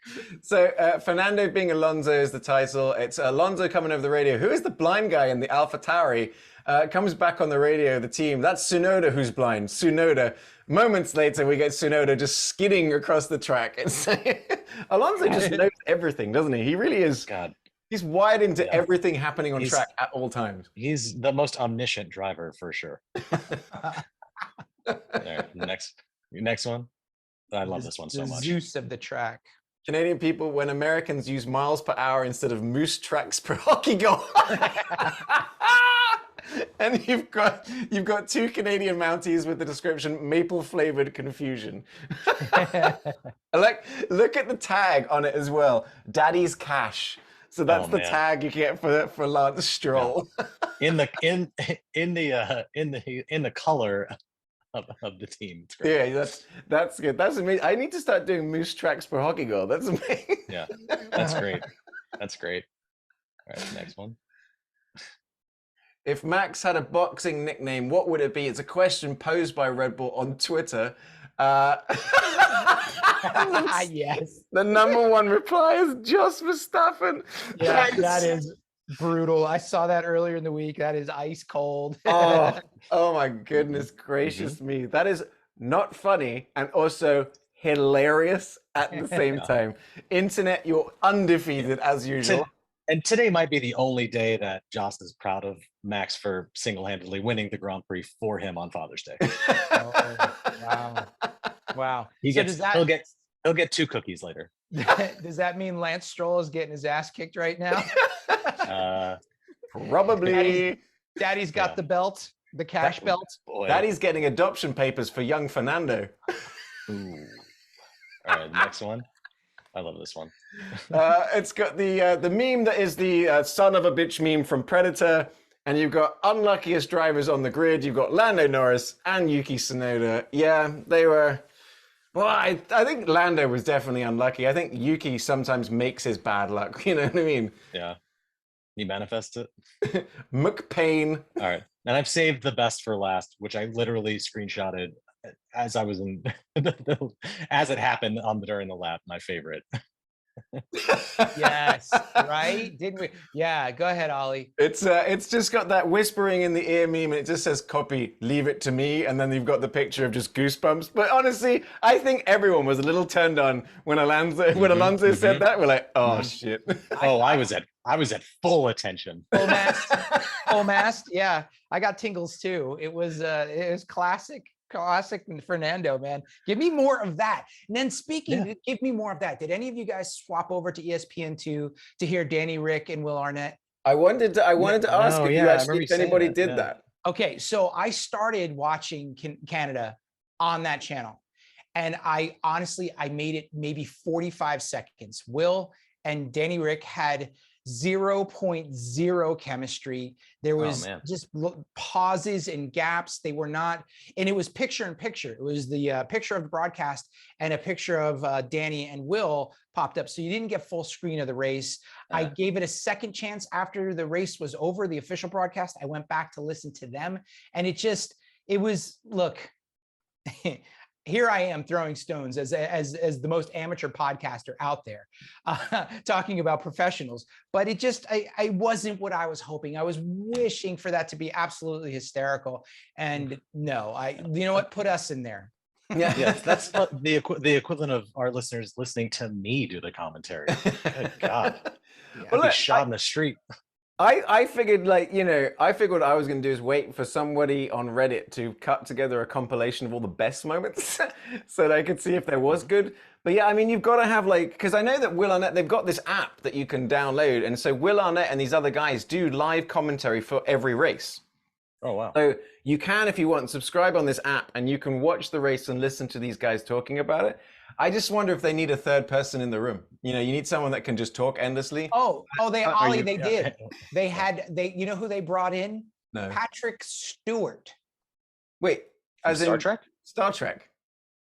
So Fernando being Alonso is the title. It's Alonso coming over the radio. Who is the blind guy in the AlphaTauri? Comes back on the radio, the team. That's Tsunoda who's blind. Tsunoda. Moments later, we get Tsunoda just skidding across the track. It's Alonso just knows everything, doesn't he? He really is. God. He's wired into everything happening on track at all times. He's the most omniscient driver for sure. There, next one. I love this one so much. Zeus of the track. Canadian people, when Americans use miles per hour instead of moose tracks per hockey goal. And you've got two Canadian Mounties with the description maple flavored confusion. Look at the tag on it as well. Daddy's cash. So that's the tag you get for Lance Stroll. In the color of the team. Yeah, that's good. That's amazing. I need to start doing moose tracks per hockey goal. That's amazing. Yeah, that's great. That's great. All right, next one. If Max had a boxing nickname, what would it be? It's a question posed by Red Bull on Twitter. Yes. The #1 reply is Jos Verstappen. Yeah, that is brutal. I saw that earlier in the week. That is ice cold. Oh my goodness gracious me. That is not funny and also hilarious at the same time. Internet, you're undefeated as usual. And today might be the only day that Joss is proud of Max for single-handedly winning the Grand Prix for him on Father's Day. Wow. He'll get 2 cookies later. Does that mean Lance Stroll is getting his ass kicked right now? Probably. Daddy's got the belt, the cash belt. Boy. Daddy's getting adoption papers for young Fernando. Ooh. All right, next one. I love this one. It's got the meme that is the son of a bitch meme from Predator, and you've got unluckiest drivers on the grid. You've got Lando Norris and Yuki Tsunoda. Yeah, they were. Well, I think Lando was definitely unlucky. I think Yuki sometimes makes his bad luck. You know what I mean? Yeah. He manifests it. McPain. All right, and I've saved the best for last, which I literally screenshotted as I was in as it happened during the lap. My favorite. Yes, right? Didn't we? Yeah, go ahead, Ollie. It's just got that whispering in the ear meme, and it just says "copy, leave it to me," and then you've got the picture of just goosebumps. But honestly, I think everyone was a little turned on when Alonso said that. We're like, oh shit. Oh, I was at full attention. Full mast. Yeah, I got tingles too. It was classic Fernando, man. Give me more of that. And then give me more of that. Did any of you guys swap over to ESPN2 to hear Danny Rick and Will Arnett? I wanted to ask if anybody did that. Okay, so I started watching Canada on that channel. And I honestly, I made it maybe 45 seconds. Will and Danny Rick had 0.0 chemistry. There was just pauses and gaps. They were not, and it was picture in picture. It was the picture of the broadcast and a picture of Danny and Will popped up. So you didn't get full screen of the race. I gave it a second chance after the race was over, the official broadcast. I went back to listen to them, and it was, look, here I am throwing stones as the most amateur podcaster out there, talking about professionals. But it just, I wasn't what I was hoping. I was wishing for that to be absolutely hysterical. And no, you know what? Put us in there. Yeah, that's what the equivalent of our listeners listening to me do the commentary. Good God. Yeah, well, I'd be shot in the street. I figured, like, you know, I figured what I was going to do is wait for somebody on Reddit to cut together a compilation of all the best moments so that I could see if there was good. But yeah, I mean, you've got to have, like, because I know that Will Arnett, they've got this app that you can download. And so Will Arnett and these other guys do live commentary for every race. Oh, wow. So you can, if you want, subscribe on this app and you can watch the race and listen to these guys talking about it. I just wonder if they need a third person in the room. You know, you need someone that can just talk endlessly. They did. You know who they brought in? No. Patrick Stewart. Wait, as in Star Trek? Star Trek.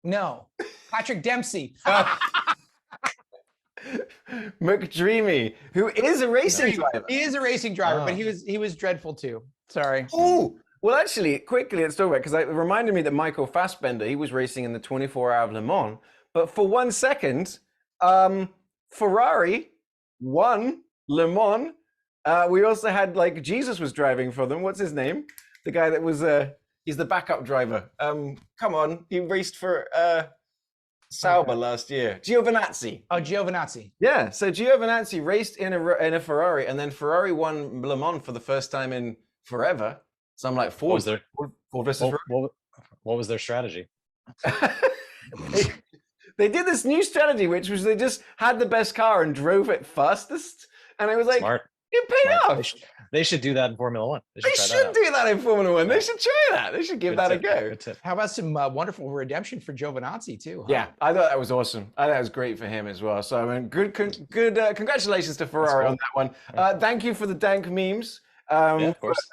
No, Patrick Dempsey. McDreamy, who is a racing driver. He is a racing driver, but he was dreadful too. Sorry. Oh, well, actually, quickly, let's talk about it, because it reminded me that Michael Fassbender, he was racing in the 24 Hour of Le Mans, but for 1 second, Ferrari won Le Mans. We also had, like, Jesus was driving for them. What's his name? The guy that was, he's the backup driver. Come on, he raced for Sauber last year. Giovinazzi. Oh, Giovinazzi. Yeah, so Giovinazzi raced in a Ferrari, and then Ferrari won Le Mans for the first time in forever. So I'm like, Ford versus Ferrari. What was their strategy? They did this new strategy, which was they just had the best car and drove it fastest. And I was like, Smart. It paid off. They should do that in Formula One. They should do that in Formula One. They should try that. They should give that a go. How about some wonderful redemption for Giovinazzi too? Huh? Yeah, I thought that was awesome. I thought it was great for him as well. So I mean, good congratulations to Ferrari on that one. Thank you for the dank memes. Yeah, of course.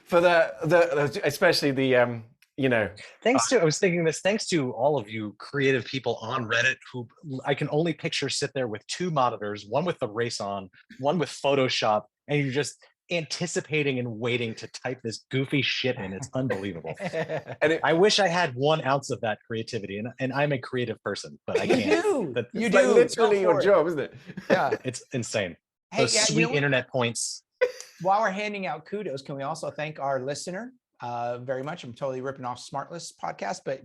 For the especially the you know. Thanks to all of you creative people on Reddit who I can only picture sit there with two monitors, one with the race on, one with Photoshop, and you're just anticipating and waiting to type this goofy shit in. It's unbelievable. I wish I had 1 ounce of that creativity, and I'm a creative person, but I can't. You do. Like literally your job, isn't it? Yeah, it's insane. Those sweet internet points. While we're handing out kudos, can we also thank our listener very much? I'm totally ripping off Smartless podcast, but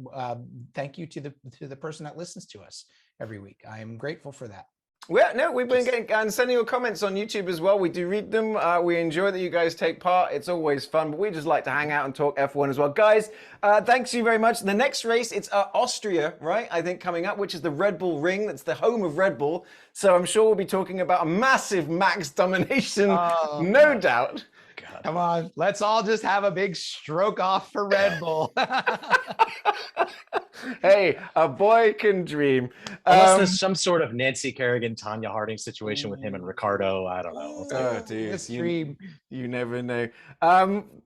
thank you to the person that listens to us every week. I am grateful for that. Well, no, we've been getting and sending your comments on YouTube as well. We do read them. We enjoy that you guys take part. It's always fun, but we just like to hang out and talk F1 as well. Guys, thanks you very much. The next race, it's Austria, right? I think coming up, which is the Red Bull Ring. That's the home of Red Bull. So I'm sure we'll be talking about a massive max domination, no doubt. God. Come on, let's all just have a big stroke off for Red Bull. Hey, a boy can dream. Unless there's some sort of Nancy Kerrigan, Tanya Harding situation with him and Ricardo. I don't know. Oh, dude. You never know.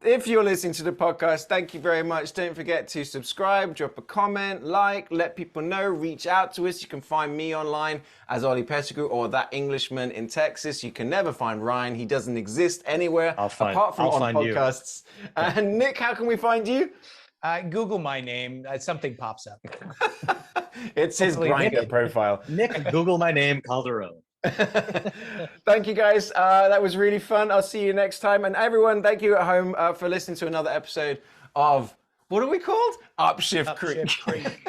If you're listening to the podcast, thank you very much. Don't forget to subscribe, drop a comment, like, let people know, reach out to us. You can find me online as Ollie Pettigrew or that Englishman in Texas. You can never find Ryan. He doesn't exist anywhere apart from on podcasts. And Nick, how can we find you? Google my name. Something pops up. It's his Grindr profile. Nick, Google my name, Calderon. Thank you, guys. That was really fun. I'll see you next time. And everyone, thank you at home for listening to another episode of, what are we called? Upshift Creek.